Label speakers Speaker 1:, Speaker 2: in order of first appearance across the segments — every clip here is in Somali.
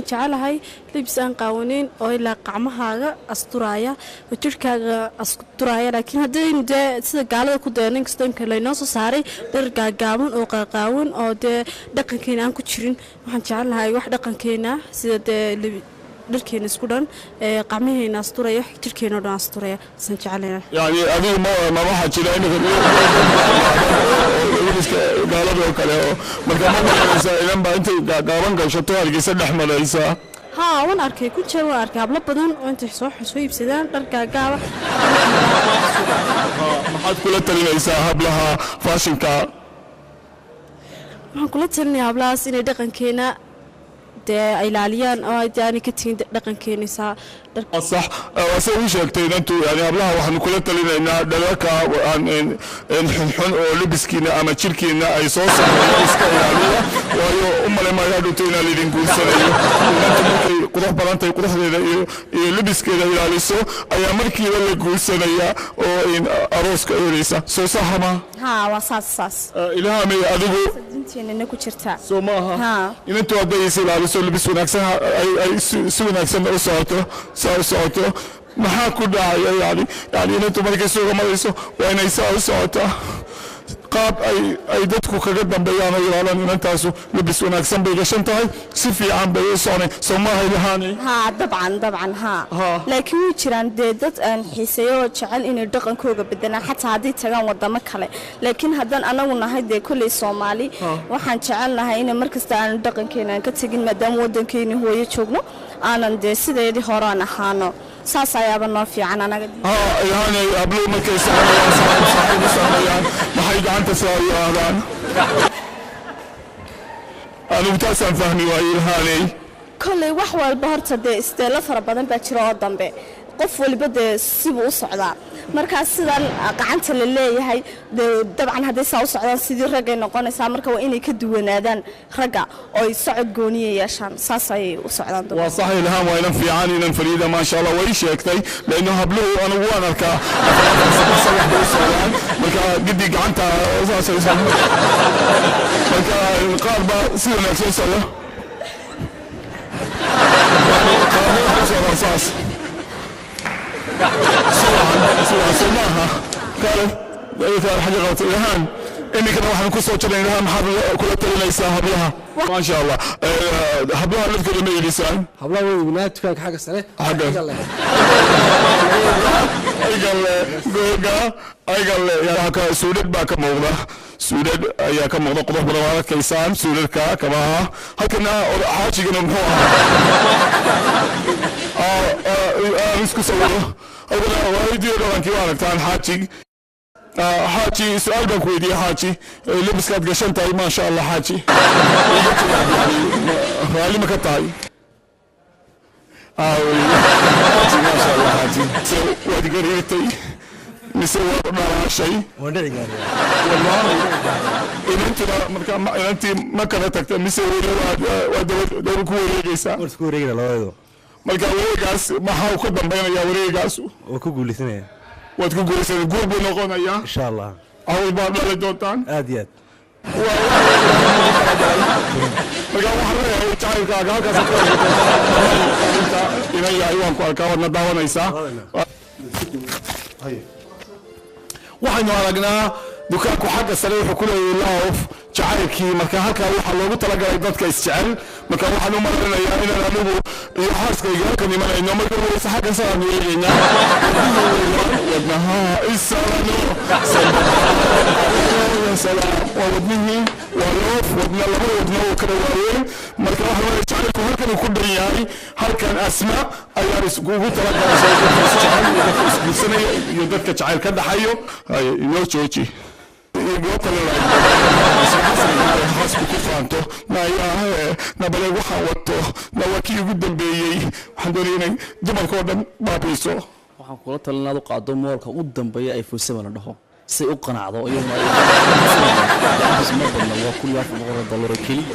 Speaker 1: waxaan jecelahay libis aan qaawaneyn oo ilaa qacmahaaga asturaaya oo jirkaaga asturaaya laakiin haddaynu dee sida gaalada ku dayno inkastoo inka laynoo soo saaray dhar gaagaaban oo qaaqaawan oo dee dhaqankeena aan ku jirin waxaan jecelahay wax dhaqankeena sida dee dharkeena isku dhan qacmaheena asturaya jirkeena oo dhan asturaya san jecelahay
Speaker 2: yani adigu ma waxa jira in gaalada oo kale oo marka ma maqlaysaa idan baa intay gaaban gashato hargeysa dhex maraysaa
Speaker 1: ها وانا أركي كل شيء وانا أركي عبلا بدن وانت حسوي بسدان أركي قاوة
Speaker 2: ما حد كل تلينيسا هبلها فاشنكا
Speaker 1: waxaan kula talinayaa hablahaas inay dhaqankeena dee ay ilaaliyaan oo ay aanay ka tegin dhaqankeenaysaa
Speaker 2: صح واسه u sheegtay intu yani hablaha waxaan kula talinaynaa dhalaka aan xun oo libiskiina ama jirkiina ay soo saaraan iska ilaaliya waayo umale ma yaadunto inaan idin guursanayo markay qurux badantay quruxdeeda iyo libiskeeda ilaaliso ayaa markiiba la guursanaya oo in arooska eeraysa soo saxama
Speaker 1: ها وصاص
Speaker 2: ilaahay adigu
Speaker 1: dinteena ku jirta
Speaker 2: soo maaha inantu haday ilaaliso libis wanaagsan ay si wanaagsan u socoto maxaa ku dhacaya yani inantu markay soo gamayso waa inay saa u socotaa qaab ay dadku kaga dambeeyaan oo ilaalan inantaasu libis wanaagsan bay gashan tahay si fiican bay u soconay soo maaha ilaahani
Speaker 1: ها طبعا ها laakiin way jiraan dad aan xiiseeyo jecel inay dhaqankooda bedelaan xataa hadii tagaan wadamo kale laakiin haddaan anagu nahay kulay Soomaali waxaan jecelnahay in markasta aan dhaqankeena ka tagin maadaama wadankeena hooyo joogno aanan sideedii hore aan ahaano saas ayaaba noo fiican anaga
Speaker 2: ilaahani ablu markay sameeyaan maxay gacanta soo yaadaan anigu taasaan fahmi waayay ilaahani
Speaker 1: kolay wax walba horta isteelo fara badan baa jira oo dambe qof walba sibuu u socdaa marka sidan gacanta la leeyahay dabcan haday saa u socdaan sidii rag ay noqonaysaa marka waa inay ka duwanaadaan ragga oo ay socod gooniye yeeshaan saas ay u socdaan
Speaker 2: waa sax ilham waa inan fiican inan fariida ma sha Allah way sheegtay leeno habluhu anigu waan arkaa marka gidi gacanta saasaysan marka qaarba si wanaagsan soo saas سماها قالت بقيت حاجة غلط إلهام إني كنا واحد نكون صوت إلهام حبل كل تلي يساها ما شاء الله حبلها اللي تكلم لي لسان
Speaker 3: حبلها بنات فيك حاجة سنة
Speaker 2: حاجة أي قال يا هكا سودة باك موضة سودة يا كم موضة قطع بروارات كيسان سودة كما هكنا حاجة كنا نحوها رزق سواه أولا وايد يروحون كيوانا كان حاجي سؤال بكويدي حاجي لبس كات قشنت ما شاء الله حاجي غالي ما كتاي ما شاء الله حاجي وادي قريتي نسوي ما شيء
Speaker 3: ودعي قال
Speaker 2: والله إن أنت ما كانت تكتب نسوي ودور كوري جيسا
Speaker 3: كوري لا هذا
Speaker 2: marka wareegaas maxaa ku dambeynaya wareegaas
Speaker 3: oo ku guulaysanaya
Speaker 2: waad ku guulaysanay guur buu noqonayaa
Speaker 3: insha Allah
Speaker 2: awl baad la doontaan
Speaker 3: aad iyo
Speaker 2: marka waxa weeye jacaylkaaga halkaas inay yahay waan ku arkaa wadna daawanaysaa waxaynu aragnaa dukaanku xagga sare wuxuu ku leeyahay love jacaylkii marka halkaa waxaa loogu talagalay dadka isjecel marka waxaan u marinayaa inaan anigu iyo xaaskayga halkan imanayno marka wareysa xagga saraan eegaynaa wadnaha isalano salaam waa wadnihii waa loof wadna laba wadna oo kala waayeen marka waxa weeye jacaylku halkan uu ku dhan yahay halkan asma ayaa iskugu talagalay dadka isguursanaya iyo dadka jacayl ka dhaxayo inoo jooji hasku ku faanto nabale waxaan wato nawakii ugu dambeeyey waxaan doonaya inay dumarkao dhan baabiiso
Speaker 4: waxaan kula talinaad u qaado moolka u dambeeya ay fuusama la dhaho say u qanacdo iyaduna waa kun yaaf $100 keliya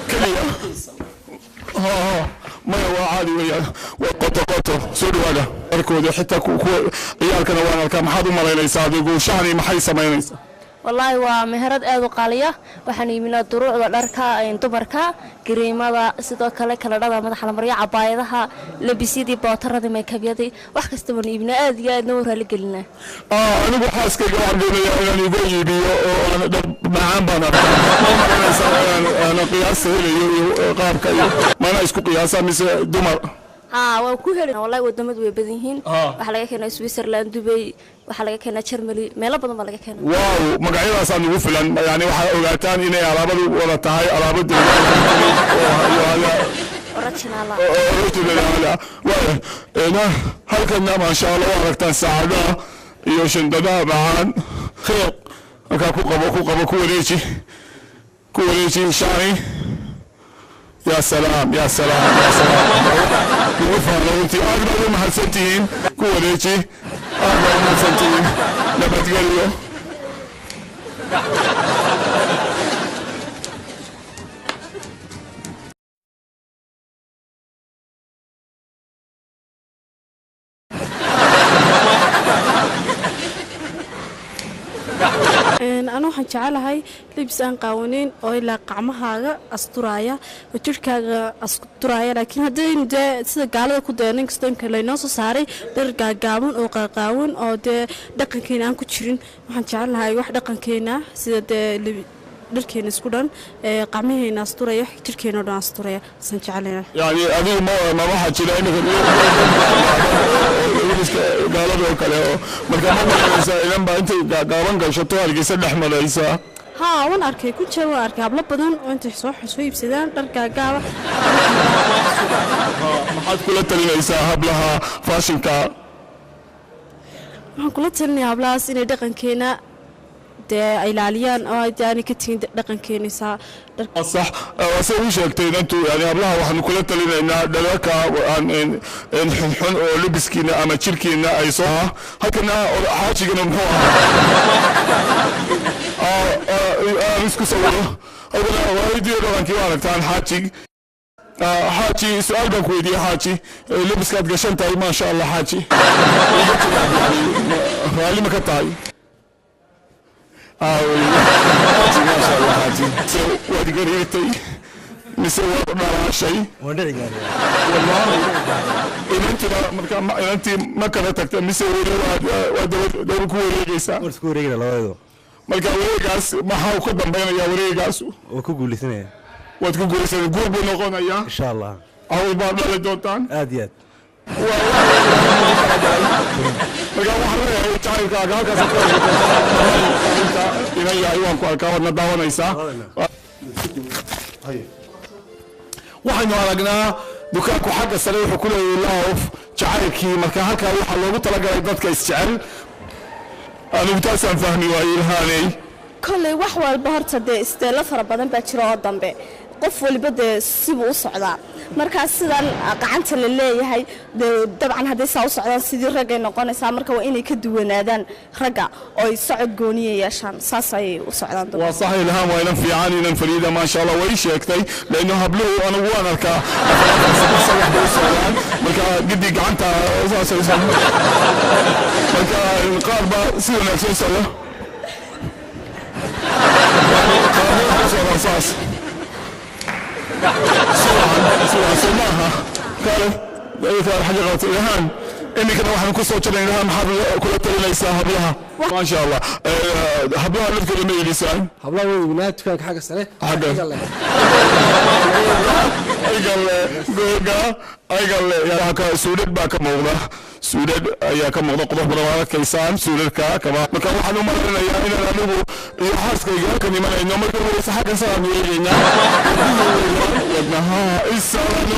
Speaker 2: maya waa caadi weeyaan waa qoto soo dhawaada arkooda xitaa kuwa ciyaalkana waan arkaa maxaad u malaynaysaa adigu shahani maxay samaynaysaa
Speaker 5: والله ومهرد أدو قالية وحن يمنا دروع ودركا دمركا كريمة sidoo kale kala dhada madaxa la mariyo cabaayadaha labisidi bootarada makeup-yada wax kasta baan ibna aad iyo aad noo raali gelina
Speaker 2: anigu xaaskayga waxaan doonayaa inaan igu iibiyo oo aan dhab macaan baan arkaa ana qiyaas helayo qaabka iyo mana isku qiyaasa mise dumar
Speaker 5: waa ku helin wallahi wadamadu way badan yihiin waxa laga keenay Switzerland Dubai waxa laga keenay Germany meelo badan baa laga keenay
Speaker 2: waaw magacyadaas aan ugu filan yani waxa ogaataan inay alaabadu wada tahay alaabo dawladda original halkan ma sha Allah aragtaan saacadaha iyo shandadaha macaan khayr marka ku qabo ku wareeji shani يا سلام يا سلام يا سلام وفرنتي أغلب محسنتين كوريتي أغلب محسنتين نبت قليو
Speaker 1: أنا waxaan jecelahay libs aan qaawanin oo ilaa qacmahaaga asturaya oo jirkaaga asturaya laakiin haddii sida gaalada ku deenin kastan kale inoo soo saaray dhar gaagaaban oo qaqaawan oo dhaqankeena aan ku jirin waxaan jecelahay wax dhaqankeena sida dharkeena isku dhan qacmaheena asturaya jirkeena dhan asturaya san jecelahay
Speaker 2: yani adigu ma waxa jira inaka gaalada kale oo marka ma garanaysa idan ba intay gaaban gashato halkiisa dhex maraysa
Speaker 1: waan arkay ku jira waan arkay hablo badan oo intay soo iibsadaan dhar gaagaaba
Speaker 2: maxaad kula talinaysaa hablaha fashinka
Speaker 1: waxaan kula talinayaa hablahaas inay dhaqankeena ay ilaaliyaan oo ay ka tigin dhaqankeenisa
Speaker 2: صح واسوي sheegtay intu yani hablaha waxaan kula talinaynaa dhalaka aan xun oo libiskiina ama jirkiina ay soo halkana xaajigana muxuu isku sawiro awala waaydiyo dhaqankii aragtaan xaaji su'aal baan ku weydiiyay xaaji libiskaad gashan tahay ma sha Allah xaaji raali ma ka tahay ما شاء الله حاجي وادي قريتي مسوي ما شيء
Speaker 3: ودري قال
Speaker 2: والله انت ما كانت مسوي دور كوريجيسا
Speaker 3: ورسكوريجا لويدو
Speaker 2: marka wareegaas maxaa ku dambeynaya wareegaas
Speaker 3: oo ku guulisanaya
Speaker 2: waad ku guulisanay guur buu noqonayaa
Speaker 3: insha Allah
Speaker 2: aw baa dhalay doontaan
Speaker 3: aad iyo aad
Speaker 2: marka waxaan leeyahay jacaylkaaga halkaas inay yahay waan ku arkaa wadna daawanaysaa waxaynu aragnaa dukaanku xagga sare wuxuu ku leeyahay loof jacaylkii marka halkaa waxaa loogu talagalay dadka isjecel anigu taasaan fahmi waayey ilhaaney
Speaker 5: kolley wax walba horta dee isteelo fara badan baa jira oo dambe qof waliba dee sibuu u socdaa markaas sidan gacanta la leeyahay dabcan hadday saa u socdaan sidii raggay noqonaysaa marka waa inay ka duwanaadaan ragga oo ay socod gooniya yeeshaan saas ayay u socdaan
Speaker 2: waa sax ilhaan waa inan fiican inan fariida maasha Allah way sheegtay leeno habluhu anigu waan arkaa sax bay socdaan marka gidi gacanta saasaysan marka qaar ba si wanaagsan socdo saas سماها قالت ذلك الحاجة إلهام إني كنا واحد نكسر جل إلهام حاب كل ليس هبلها ما شاء الله هبلها لذكر المي لسان
Speaker 3: hablaha way wanaagsan xagga sare
Speaker 2: حاجة أيقال يا هكا سودد باك موضة سودد يا كم موضة قضاء بروارات كيسان سودد كما مكان واحد مرنا يا إلى الأمور يحرس كي كان يمنع إنه ما يكون ليس حاجة سلام يجينا ودنها السلام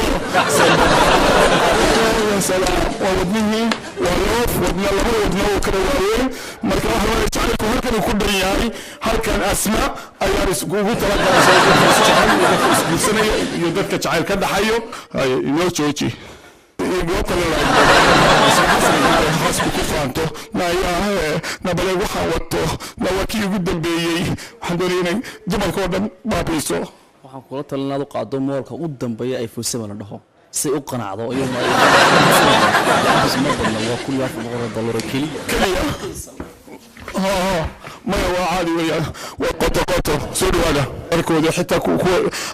Speaker 2: يا سلام وودنه والروف ودنا الله ودنا وكروين مركب واحد ما يشعر كل كان يكون برياي هل كان أسماء أيارس جوجو ترى سنة يدك تعال كذا حيو هاي نوتشي يقول لك حاسب كفانتو نايا نبلغ وحاوتو نوكي جدا بيي حضريني جمال كودن بابيسو
Speaker 4: waxaan kula talinaad u qaado moolka u dambeeya ay fuusama la dhaho si u qanacdo iyadoo ay $1,400 kaliya
Speaker 2: كليا maya waa caadi weeyaan waa qoto soo dhawaada arkooda xitaa kuwa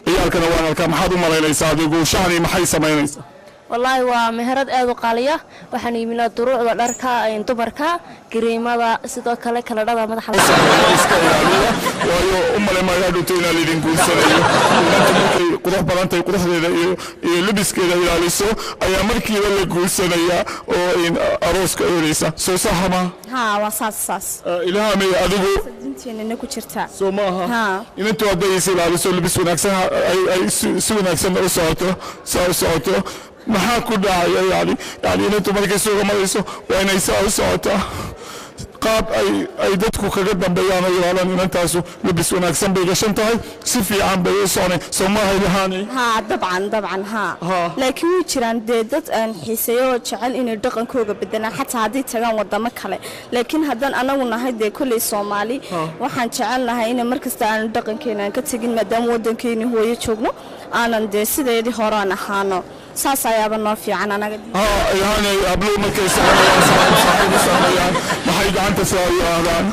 Speaker 2: ciyaalkana waan arkaa maxaad u malaynaysaa adigu shahani maxay samaynaysaa
Speaker 6: والله ومهرد أدو قالية وحني من الدروع والأركا ينتبركا كريمة سيدو كلا كلا رضا مدح
Speaker 2: waayo u male magaadhuta inaa lidin guursanayo qudax badantay qudaxdeeda iyo libiskeeda ilaaliso ayaa markiiba la guursanayaa oo arooska eedaysa soo saxama
Speaker 5: ها وصاص
Speaker 2: ilaahamay adigu
Speaker 5: dinteena ku jirta
Speaker 2: soo maaha inantu hadday is ilaaliso libis wanaagsan ay si wanaagsan u socoto maxaa ku dhacaya yani inantu markay soo gamadayso waa inay saa u socotaa qaab ay dadku kaga dambeeyaan oo ilaalan inantaasu libis wanaagsan bay gashan tahay si fiican bay u soconay soo maahay lahaanay
Speaker 5: ها طبعا ها laakiin wuu jiraan dad aan xiiseeyo jecel inay dhaqankooga bedelaan xataa haddii tagaan wadamo kale laakiin haddaan anagu nahay dee kolley Soomaali waxaan jecelnahay in markasta aan dhaqankeena ka tagin maadaama wadankeena hooyo joogno aanan dee sideedii hore aan ahaano saas ayaaba noo fiican anaga
Speaker 2: yani ablu markay soconayaan maxay gacanta soo yiraahdaan